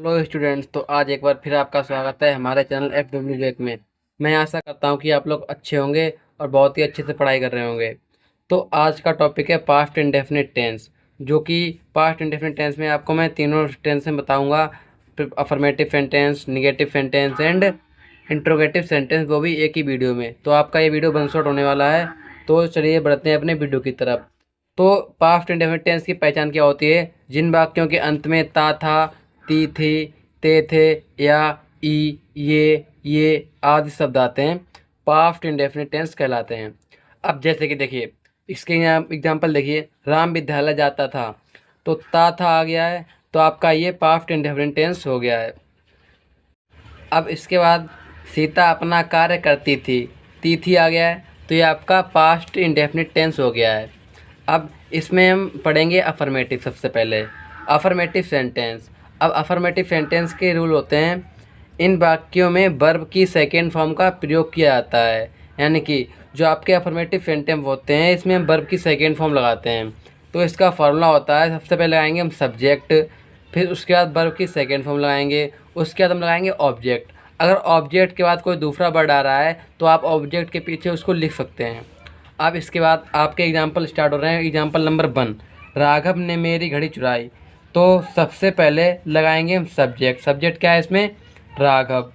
Hello students. तो आज एक बार फिर आपका स्वागत है हमारे चैनल FW वेक में। मैं आशा करता हूं कि आप लोग अच्छे होंगे और बहुत ही अच्छे से पढ़ाई कर रहे होंगे। तो आज का टॉपिक है पास्ट इंडेफिनिट टेंस, जो कि पास्ट इंडेफिनिट टेंस में आपको मैं तीनों टेंस में बताऊंगा। Affirmative sentence, negative sentence and interrogative sentence, वो भी एक ही वीडियो में। तो आपका ये वीडियो वन शॉट होने वाला है। तो चलिए बढ़ते हैं अपने वीडियो की तरफ। तो पास्ट इंडेफिनिट टेंस की पहचान क्या होती है? जिन वाक्यों के अंत में ता था, ती थी, ते थे या ई, ये आदि शब्द आते हैं, पास्ट इंडेफिनिट टेंस कहलाते हैं। अब जैसे कि देखिए, इसके एग्जाम्पल देखिए, राम विद्यालय जाता था, तो ता था आ गया है, तो आपका ये पास्ट इंडेफिनिट टेंस हो गया है। अब इसके बाद सीता अपना कार्य करती थी आ गया है, तो ये आपका पास्ट इंडेफिनिट टेंस हो गया है। अब इसमें हम पढ़ेंगे अफर्मेटिव। सबसे पहले अफर्मेटिव सेंटेंस। अब अफर्मेटिव सेंटेंस के रूल होते हैं, इन वाक्यों में वर्ब की सेकेंड फॉर्म का प्रयोग किया जाता है। यानी कि जो आपके अफर्मेटिव सेंटेंस होते हैं, इसमें हम वर्ब की सेकेंड फॉर्म लगाते हैं। तो इसका फार्मूला होता है, सबसे पहले लगाएंगे हम सब्जेक्ट, फिर उसके बाद वर्ब की सेकेंड फॉर्म लगाएंगे, उसके बाद हम लगाएंगे ऑब्जेक्ट। अगर ऑब्जेक्ट के बाद कोई दूसरा वर्ड आ रहा है तो आप ऑब्जेक्ट के पीछे उसको लिख सकते हैं। अब इसके बाद आपके एग्जाम्पल स्टार्ट हो रहे हैं। एग्जाम्पल नंबर 1, राघव ने मेरी घड़ी चुराई। तो सबसे पहले लगाएंगे हम सब्जेक्ट। सब्जेक्ट क्या है इसमें? राघव।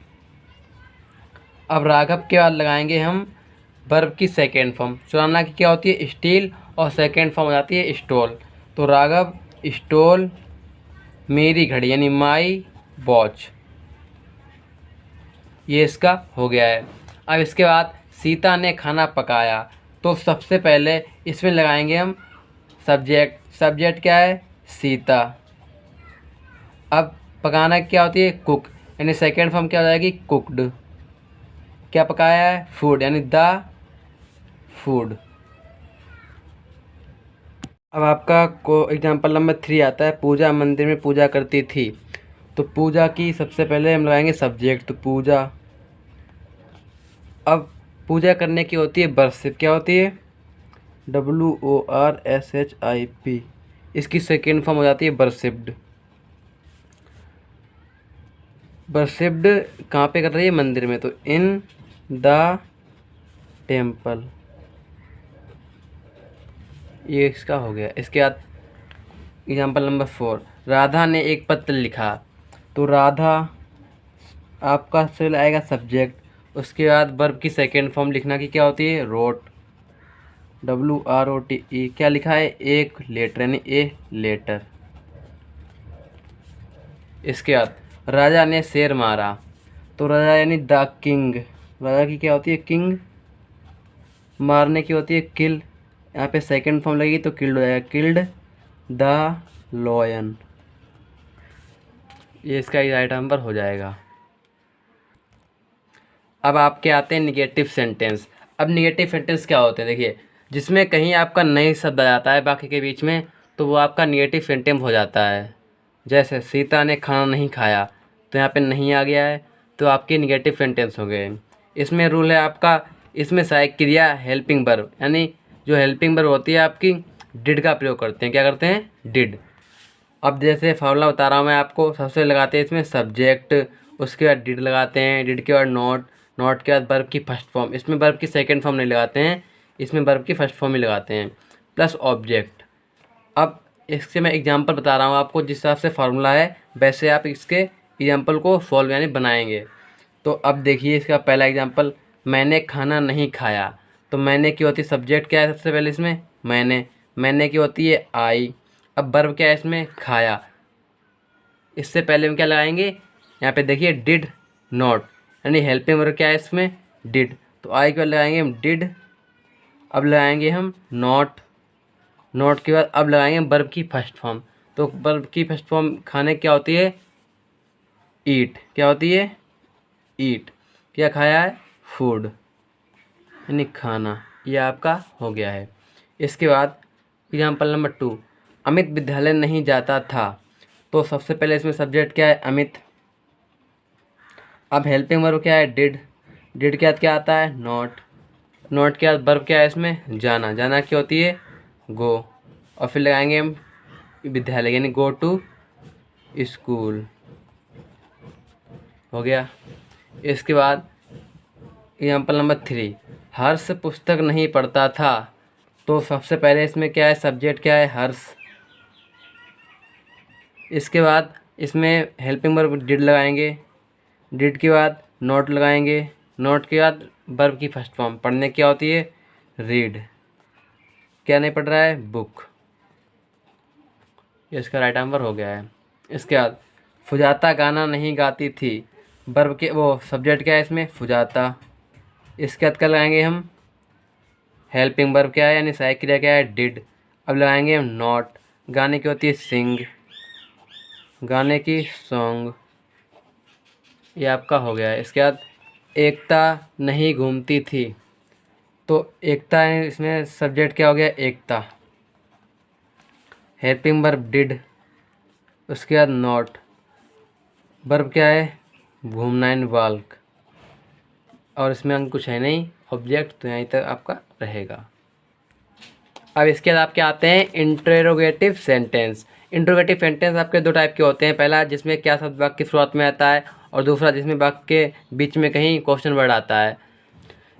अब राघव के बाद लगाएंगे हम वर्ब की सेकेंड फॉर्म। चुराना की क्या होती है? स्टील, और सेकेंड फॉर्म हो जाती है स्टोल। तो राघव स्टोल मेरी घड़ी, यानी माई वॉच। ये इसका हो गया है। अब इसके बाद सीता ने खाना पकाया। तो सबसे पहले इसमें लगाएंगे हम सब्जेक्ट। सब्जेक्ट क्या है? सीता। अब पकाना क्या होती है? कुक, यानी सेकेंड फॉर्म क्या हो जाएगी? कुकड। क्या पकाया है? फूड, यानी द फूड। अब आपका को एग्जाम्पल नंबर 3 आता है, पूजा मंदिर में पूजा करती थी। तो पूजा की सबसे पहले हम लगाएंगे सब्जेक्ट, तो पूजा। अब पूजा करने की होती है वर्शिप। क्या होती है? WORSHIP। इसकी सेकेंड फॉर्म हो जाती है वर्शिप्ड। वर्शिप्ड कहाँ पे कर रही है? मंदिर में, तो इन द टेम्पल। ये इसका हो गया। इसके बाद एग्जाम्पल नंबर 4, राधा ने एक पत्र लिखा। तो राधा आपका से आएगा सब्जेक्ट, उसके बाद वर्ब की सेकेंड फॉर्म लिखना की क्या होती है? Wrote, WROTE। क्या लिखा है? एक लेटर, यानी ए लेटर। इसके बाद राजा ने शेर मारा। तो राजा यानी द किंग। राजा की क्या होती है? किंग। मारने की होती है किल। यहाँ पे सेकंड फॉर्म लगेगी तो किल्ड हो जाएगा, किल्ड द लॉयन। ये इसका राइट नंबर हो जाएगा। अब आपके आते हैं निगेटिव सेंटेंस। अब निगेटिव सेंटेंस क्या होते हैं? देखिए, जिसमें कहीं आपका नहीं शब्द आ जाता है बाकी के बीच में, तो वो आपका निगेटिव सेंटेंस हो जाता है। जैसे सीता ने खाना नहीं खाया, तो यहाँ पे नहीं आ गया है, तो आपके निगेटिव सेंटेंस हो गए। इसमें रूल है आपका, इसमें सहायक क्रिया हेल्पिंग वर्ब, यानी जो हेल्पिंग वर्ब होती है आपकी, डिड का प्रयोग करते हैं। क्या करते हैं? डिड। अब जैसे फार्मूला बता रहा हूँ मैं आपको, सबसे लगाते हैं इसमें सब्जेक्ट, उसके बाद डिड लगाते हैं, डिड के बाद नॉट, नॉट के बाद वर्ब की फर्स्ट फॉर्म। इसमें वर्ब की सेकंड फॉर्म नहीं लगाते हैं, इसमें वर्ब की फर्स्ट फॉर्म ही लगाते हैं, प्लस ऑब्जेक्ट। अब इससे मैं एग्जांपल बता रहा हूँ आपको, जिस हिसाब से फार्मूला है वैसे आप इसके एग्जांपल को सॉल्व यानी बनाएंगे। तो अब देखिए इसका पहला एग्जांपल, मैंने खाना नहीं खाया। तो मैंने की होती है सब्जेक्ट, क्या है सबसे पहले इसमें? मैंने की होती है आई। अब वर्ब क्या है इसमें? खाया। इससे पहले हम क्या लगाएंगे? यहाँ पे देखिए डिड नॉट, यानी हेल्पिंग वर्ब क्या है इसमें? डिड। तो आई के बाद लगाएंगे हम डिड। अब लगाएंगे हम नॉट, नॉट के बाद अब लगाएंगे वर्ब की फर्स्ट फॉर्म। तो वर्ब की फर्स्ट फॉर्म खाने क्या होती है? ईट। क्या होती है? ईट। क्या खाया है? फूड, यानी खाना। ये आपका हो गया है। इसके बाद एग्जाम्पल नंबर 2, अमित विद्यालय नहीं जाता था। तो सबसे पहले इसमें सब्जेक्ट क्या है? अमित। अब हेल्पिंग वर्ब क्या है? डिड। डिड के बाद क्या आता है? नॉट। नॉट के बाद वर्ब क्या है इसमें? जाना। जाना क्या होती है? गो। और फिर लगाएंगे हम विद्यालय, यानी गो टू स्कूल। हो गया। इसके बाद एग्जाम्पल नंबर 3, हर्ष पुस्तक नहीं पढ़ता था। तो सबसे पहले इसमें क्या है, सब्जेक्ट क्या है, हर्ष। इसके बाद इसमें हेल्पिंग वर्ब डिड लगाएंगे, डिड के बाद नॉट लगाएंगे, नॉट के बाद वर्ब की फर्स्ट फॉर्म। पढ़ने क्या होती है, रीड। क्या नहीं पढ़ रहा है, बुक। ये इसका राइट आंसर हो गया है। इसके बाद फुजाता गाना नहीं गाती थी। वर्ब के वो सब्जेक्ट क्या है इसमें, फुजाता। इसके बाद क्या लगाएंगे हम, हेल्पिंग वर्ब क्या है यानी सहायक क्रिया क्या है, डिड। अब लगाएंगे हम नॉट। गाने की होती है सिंग, गाने की सॉन्ग। ये आपका हो गया है। इसके बाद एकता नहीं घूमती थी। तो एकता है, इसमें सब्जेक्ट क्या हो गया, एकता। हेल्पिंग वर्ब डिड, उसके बाद नॉट। वर्ब क्या है, घूमना इन वाल्क। और इसमें अंक कुछ है नहीं, ऑब्जेक्ट, तो यहीं तक आपका रहेगा। अब इसके बाद आपके आते हैं इंटरोगेटिव सेंटेंस। इंटरोगेटिव सेंटेंस आपके दो टाइप के होते हैं। पहला जिसमें क्या शब्द वाक्य की शुरुआत में आता है, और दूसरा जिसमें वाक्य के बीच में कहीं क्वेश्चन वर्ड आता है।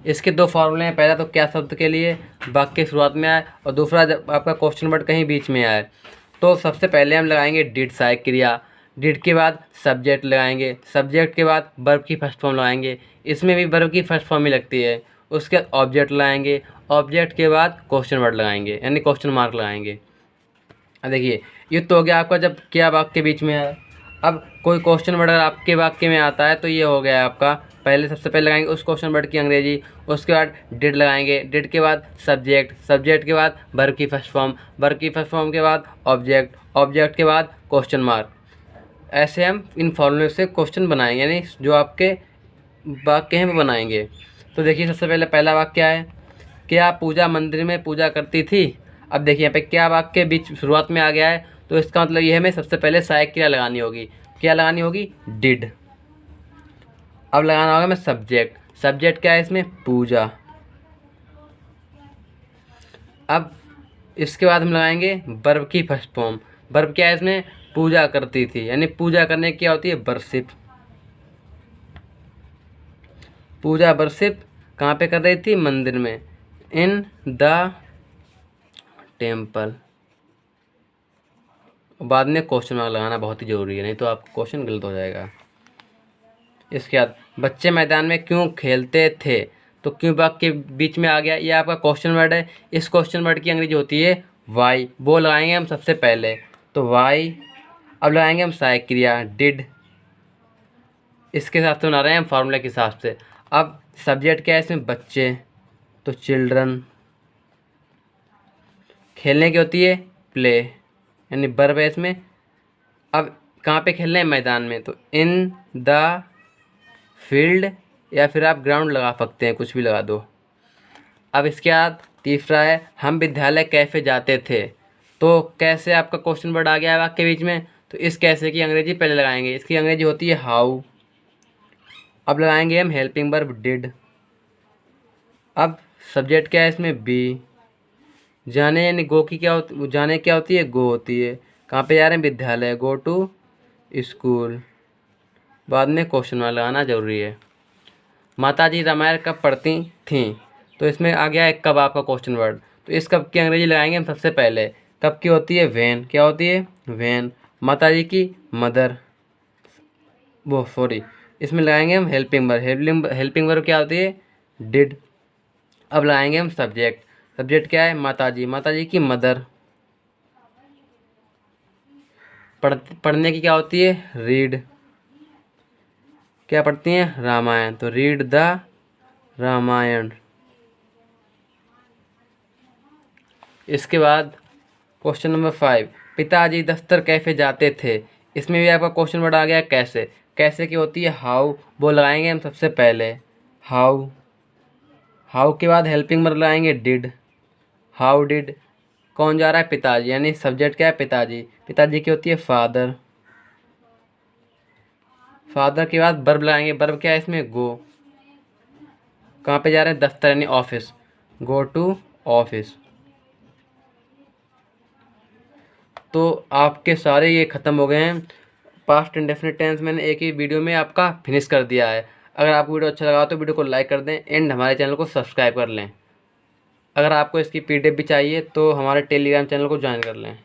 इसके दो फॉर्मूले हैं, पहला तो क्या शब्द के लिए वाक्य की शुरुआत में आए, और दूसरा जब आपका क्वेश्चन वर्ड कहीं बीच में आए। तो सबसे पहले हम लगाएंगे डिड सहायक क्रिया, डिड के बाद सब्जेक्ट लगाएंगे, सब्जेक्ट के बाद वर्ब की फर्स्ट फॉर्म लगाएंगे। इसमें भी वर्ब की फर्स्ट फॉर्म ही लगती है। उसके बाद ऑब्जेक्ट लगाएंगे, ऑब्जेक्ट के बाद क्वेश्चन वर्ड लगाएंगे यानी क्वेश्चन मार्क लगाएंगे। अब देखिए, ये तो हो गया आपका जब क्या वाक्य के बीच में है। अब कोई क्वेश्चन वर्ड अगर आपके वाक्य में आता है तो ये हो गया आपका, पहले सबसे पहले लगाएंगे उस क्वेश्चन वर्ड की अंग्रेजी, उसके बाद डिड लगाएंगे, डिड के बाद सब्जेक्ट, सब्जेक्ट के बाद वर्ब की फर्स्ट फॉर्म, वर्ब की फर्स्ट फॉर्म के बाद ऑब्जेक्ट, ऑब्जेक्ट के बाद क्वेश्चन मार्क। ऐसे हम इन फॉर्मूले से क्वेश्चन बनाएंगे यानी जो आपके वाक्य हैं वो बनाएंगे। तो देखिए सबसे पहले पहला वाक्य क्या है, क्या पूजा मंदिर में पूजा करती थी। अब देखिए यहाँ पे क्या वाक्य बीच शुरुआत में आ गया है, तो इसका मतलब ये हमें सबसे पहले सहायक क्रिया लगानी होगी। क्या लगानी होगी, डिड। अब लगाना होगा हमें सब्जेक्ट, सब्जेक्ट क्या है इसमें, पूजा। अब इसके बाद हम लगाएंगे वर्ब की फर्स्ट फॉर्म, वर्ब क्या है इसमें, पूजा करती थी यानी पूजा करने की क्या होती है, वर्शिप। पूजा वर्शिप कहाँ पे कर रही थी, मंदिर में, इन द टेम्पल। बाद में क्वेश्चन मार्क लगाना बहुत ही ज़रूरी है, नहीं तो आपका क्वेश्चन गलत हो जाएगा। इसके बाद बच्चे मैदान में क्यों खेलते थे। तो क्यों वाक्य के बीच में आ गया, ये आपका क्वेश्चन वर्ड है। इस क्वेश्चन वर्ड की अंग्रेजी होती है वाई, वो लगाएंगे हम सबसे पहले, तो वाई। अब लगाएंगे हम सहायक क्रिया डिड, इसके हिसाब से बना रहे हैं हम फार्मूला के हिसाब से। अब सब्जेक्ट क्या है इसमें, बच्चे, तो चिल्ड्रन। खेलने की होती है प्ले यानी वर्ब है इसमें। अब कहाँ पे खेलना है, मैदान में, तो इन द फील्ड, या फिर आप ग्राउंड लगा सकते हैं, कुछ भी लगा दो। अब इसके बाद तीसरा है हम विद्यालय कैसे जाते थे। तो कैसे आपका क्वेश्चन वर्ड आ गया है वाक्य के बीच में, तो इस कैसे की अंग्रेजी पहले लगाएंगे, इसकी अंग्रेजी होती है हाउ। अब लगाएंगे हम हेल्पिंग वर्ब डिड। अब सब्जेक्ट क्या है इसमें, बी। जाने यानी गो की क्या होती, जाने क्या होती है, गो होती है। कहाँ पे जा रहे हैं, विद्यालय, गो टू स्कूल। बाद में क्वेश्चन मार्क लगाना जरूरी है। माताजी रामायण कब पढ़ती थीं। तो इसमें आ गया है कब आपका क्वेश्चन वर्ड, तो इस कब की अंग्रेजी लगाएंगे हम सबसे पहले। कब की होती है, वेन। क्या होती है, वेन। माताजी की मदर, वो सॉरी, इसमें लगाएंगे हम हेल्पिंग वर्ब, हेल्पिंग वर्ब क्या होती है, डिड। अब लगाएंगे हम सब्जेक्ट, सब्जेक्ट क्या है, माताजी, माताजी की मदर। पढ़ने की क्या होती है, रीड। क्या पढ़ती हैं, रामायण, तो रीड द रामायण। इसके बाद क्वेश्चन नंबर 5, पिताजी दफ्तर कैफे जाते थे। इसमें भी आपका क्वेश्चन वर्ड आ गया कैसे। कैसे की होती है हाउ, वो लगाएंगे हम सबसे पहले, हाउ। हाउ के बाद हेल्पिंग वर्ब लगाएंगे डिड, हाउ डिड। कौन जा रहा है, पिताजी, यानी सब्जेक्ट क्या है, पिताजी, पिताजी की होती है फादर। फादर के बाद वर्ब लगाएंगे, वर्ब क्या है इसमें, गो। कहाँ पे जा रहे हैं, दफ्तर यानी ऑफिस, गो टू ऑफिस। तो आपके सारे ये ख़त्म हो गए हैं पास्ट इंडेफिनिट टेंस मैंने एक ही वीडियो में आपका फिनिश कर दिया है। अगर आपको वीडियो अच्छा लगा तो वीडियो को लाइक कर दें एंड हमारे चैनल को सब्सक्राइब कर लें। अगर आपको इसकी पीडीएफ भी चाहिए तो हमारे टेलीग्राम चैनल को ज्वाइन कर लें।